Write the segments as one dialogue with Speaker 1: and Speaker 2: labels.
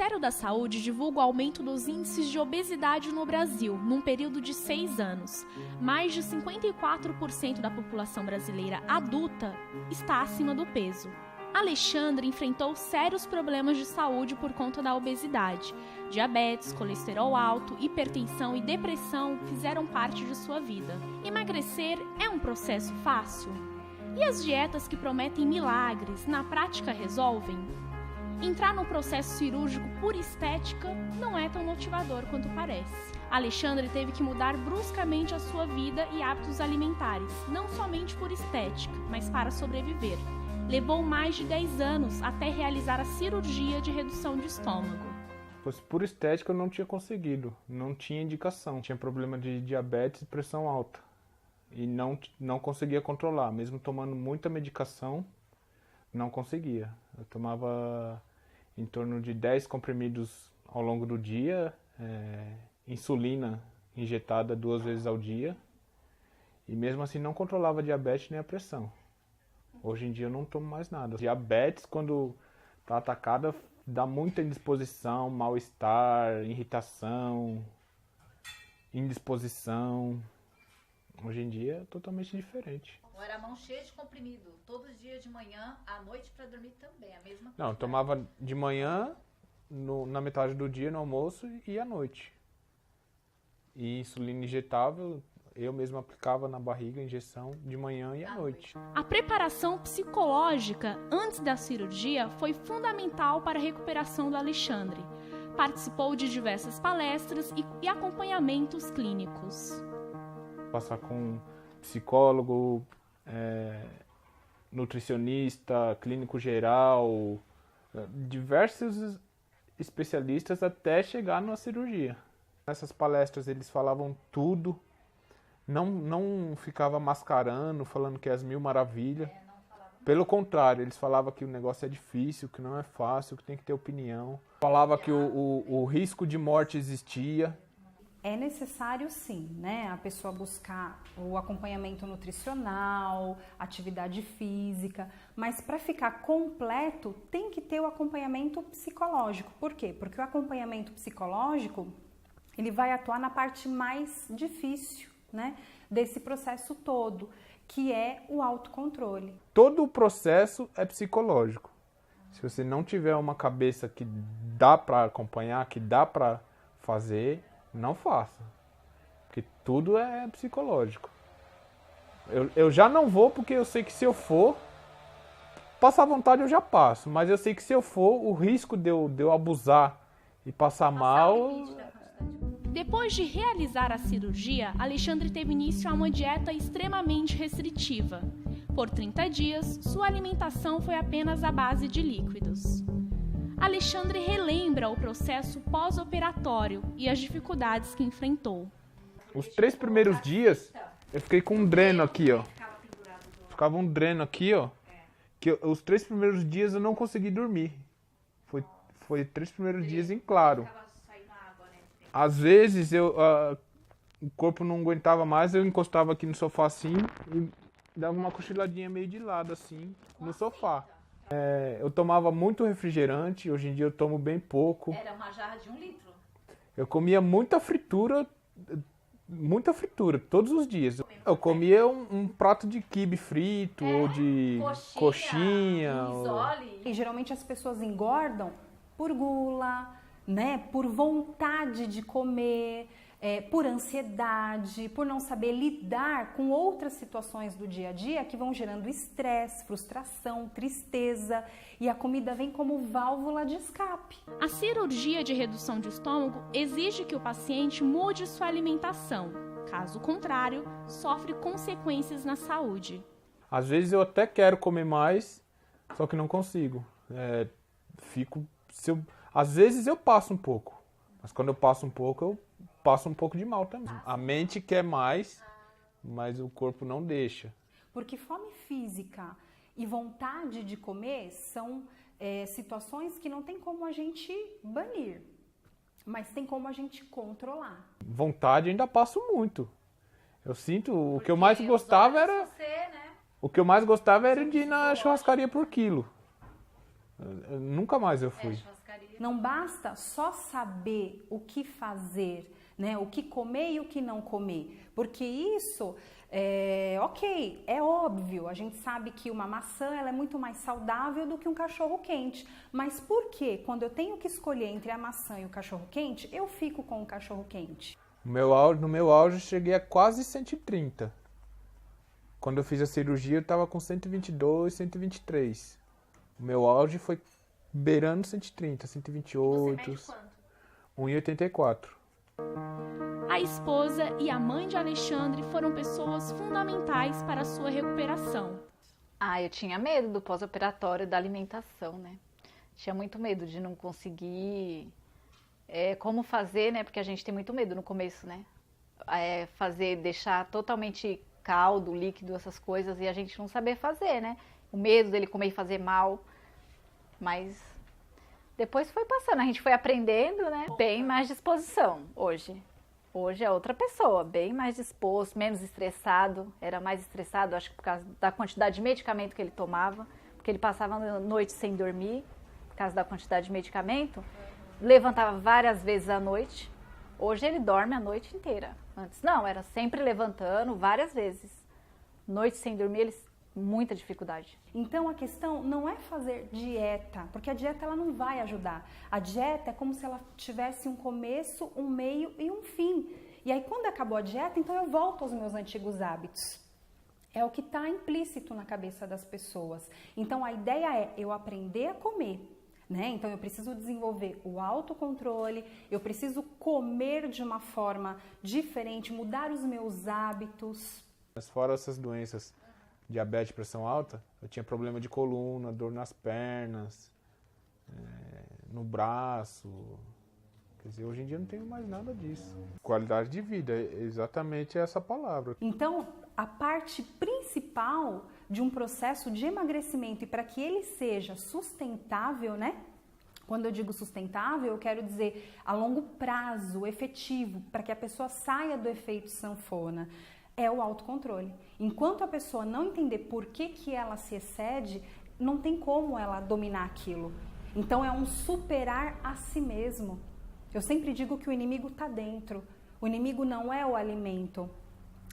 Speaker 1: Ministério da Saúde divulga o aumento dos índices de obesidade no Brasil, num período de 6 anos. Mais de 54% da população brasileira adulta está acima do peso. Alexandre enfrentou sérios problemas de saúde por conta da obesidade. Diabetes, colesterol alto, hipertensão e depressão fizeram parte de sua vida. Emagrecer é um processo fácil? E as dietas que prometem milagres, na prática resolvem? Entrar no processo cirúrgico por estética não é tão motivador quanto parece. Alexandre teve que mudar bruscamente a sua vida e hábitos alimentares, não somente por estética, mas para sobreviver. Levou mais de 10 anos até realizar a cirurgia de redução de estômago.
Speaker 2: Por estética eu não tinha conseguido, não tinha indicação. Tinha problema de diabetes e pressão alta. E não conseguia controlar, mesmo tomando muita medicação, não conseguia. Eu tomava em torno de 10 comprimidos ao longo do dia, insulina injetada 2 vezes ao dia, e mesmo assim não controlava a diabetes nem a pressão. Hoje em dia eu não tomo mais nada. Diabetes, quando está atacada, dá muita indisposição, mal-estar, irritação, indisposição. Hoje em dia é totalmente diferente.
Speaker 3: Era a mão cheia de comprimido, todos os dias de manhã, à noite para dormir também, a mesma coisa.
Speaker 2: Não, eu tomava de manhã, na metade do dia, no almoço e à noite. E insulina injetável, eu mesmo aplicava na barriga a injeção de manhã e à noite.
Speaker 1: A preparação psicológica antes da cirurgia foi fundamental para a recuperação do Alexandre. Participou de diversas palestras e acompanhamentos clínicos.
Speaker 2: Passar com psicólogo, nutricionista, clínico geral, diversos especialistas até chegar na cirurgia. Nessas palestras eles falavam tudo, não ficava mascarando, falando que é as mil maravilhas. Pelo contrário, eles falavam que o negócio é difícil, que não é fácil, que tem que ter opinião. Falava que o risco de morte existia.
Speaker 4: É necessário sim, né, a pessoa buscar o acompanhamento nutricional, atividade física, mas para ficar completo tem que ter o acompanhamento psicológico. Por quê? Porque o acompanhamento psicológico, ele vai atuar na parte mais difícil, né, desse processo todo, que é o autocontrole.
Speaker 2: Todo o processo é psicológico. Se você não tiver uma cabeça que dá para acompanhar, que dá para fazer, não faça, porque tudo é psicológico. Eu já não vou porque eu sei que se eu for, passar vontade eu já passo, mas eu sei que se eu for, o risco de eu abusar e passar mal...
Speaker 1: Depois de realizar a cirurgia, Alexandre teve início a uma dieta extremamente restritiva. Por 30 dias, sua alimentação foi apenas à base de líquidos. Alexandre relembra o processo pós-operatório e as dificuldades que enfrentou.
Speaker 2: Os 3 primeiros dias, eu fiquei com um dreno aqui, ó. Ficava um dreno aqui, ó. Que os 3 primeiros dias eu não consegui dormir. Foi 3 primeiros dias em claro. Às vezes o corpo não aguentava mais, eu encostava aqui no sofá assim e dava uma cochiladinha meio de lado assim, no sofá. Eu tomava muito refrigerante, hoje em dia eu tomo bem pouco.
Speaker 3: Era uma jarra de 1 litro.
Speaker 2: Eu comia muita fritura todos os dias. Eu comia um prato de quibe frito ou de coxinha.
Speaker 4: E geralmente as pessoas engordam por gula, né, por vontade de comer, por ansiedade, por não saber lidar com outras situações do dia a dia que vão gerando estresse, frustração, tristeza, e a comida vem como válvula de escape.
Speaker 1: A cirurgia de redução de estômago exige que o paciente mude sua alimentação. Caso contrário, sofre consequências na saúde.
Speaker 2: Às vezes eu até quero comer mais, só que não consigo. Às vezes eu passo um pouco, mas quando eu passo um pouco, eu passo um pouco de mal também. A mente quer mais, mas o corpo não deixa.
Speaker 4: Porque fome física e vontade de comer são situações que não tem como a gente banir, mas tem como a gente controlar.
Speaker 2: Vontade ainda passo muito. Eu sinto, o que eu mais gostava era... O que eu mais gostava era de ir na churrascaria por quilo. Nunca mais eu fui.
Speaker 4: Não basta só saber o que fazer, né? O que comer e o que não comer. Porque isso, é óbvio, a gente sabe que uma maçã ela é muito mais saudável do que um cachorro quente. Mas por que, quando eu tenho que escolher entre a maçã e o cachorro quente, eu fico com o cachorro quente?
Speaker 2: No meu auge, cheguei a quase 130. Quando eu fiz a cirurgia, eu estava com 122, 123. O meu auge foi beirando 130, 128.
Speaker 1: Você mede quanto?
Speaker 2: 1,84.
Speaker 1: A esposa e a mãe de Alexandre foram pessoas fundamentais para a sua recuperação.
Speaker 3: Eu tinha medo do pós-operatório da alimentação, né? Tinha muito medo de não conseguir como fazer, né? Porque a gente tem muito medo no começo, né? Deixar totalmente caldo, líquido, essas coisas, e a gente não saber fazer, né? O medo dele comer e fazer mal. Mas depois foi passando, a gente foi aprendendo, né? Bem mais disposição hoje. Hoje é outra pessoa, bem mais disposto, menos estressado. Era mais estressado, acho que por causa da quantidade de medicamento que ele tomava, porque ele passava a noite sem dormir, por causa da quantidade de medicamento. Levantava várias vezes à noite. Hoje ele dorme a noite inteira. Antes não, era sempre levantando várias vezes. Noite sem dormir, muita dificuldade.
Speaker 4: Então a questão não é fazer dieta, porque a dieta ela não vai ajudar. A dieta é como se ela tivesse um começo, um meio e um fim. E aí quando acabou a dieta, então eu volto aos meus antigos hábitos. É o que está implícito na cabeça das pessoas. Então a ideia é eu aprender a comer. Né? Então eu preciso desenvolver o autocontrole, eu preciso comer de uma forma diferente, mudar os meus hábitos.
Speaker 2: Mas fora essas doenças, diabetes, pressão alta, eu tinha problema de coluna, dor nas pernas, no braço. Quer dizer, hoje em dia eu não tenho mais nada disso. Qualidade de vida, é exatamente essa palavra.
Speaker 4: Então, a parte principal de um processo de emagrecimento e para que ele seja sustentável, né? Quando eu digo sustentável, eu quero dizer a longo prazo, efetivo, para que a pessoa saia do efeito sanfona, é o autocontrole. Enquanto a pessoa não entender por que ela se excede, não tem como ela dominar aquilo. Então é um superar a si mesmo. Eu sempre digo que o inimigo está dentro. O inimigo não é o alimento,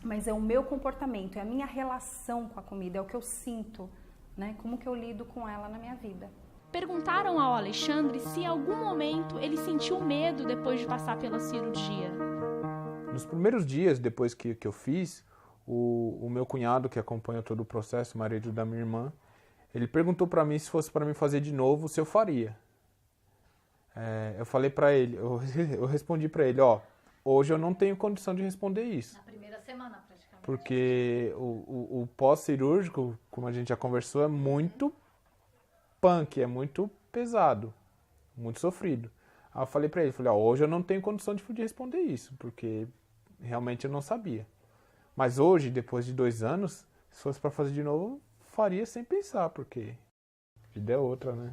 Speaker 4: mas é o meu comportamento, é a minha relação com a comida, é o que eu sinto, né? Como que eu lido com ela na minha vida.
Speaker 1: Perguntaram ao Alexandre se em algum momento ele sentiu medo depois de passar pela cirurgia.
Speaker 2: Nos primeiros dias depois que eu fiz, o meu cunhado, que acompanha todo o processo, o marido da minha irmã, ele perguntou para mim se fosse para mim fazer de novo, se eu faria. Eu falei para ele, eu respondi para ele, hoje eu não tenho condição de responder isso.
Speaker 3: Na primeira semana, praticamente.
Speaker 2: Porque o pós-cirúrgico, como a gente já conversou, é muito punk, é muito pesado, muito sofrido. Aí eu falei pra ele, hoje eu não tenho condição de responder isso, porque realmente eu não sabia. Mas hoje, depois de 2 anos, se fosse pra fazer de novo, faria sem pensar, porque a vida é outra, né?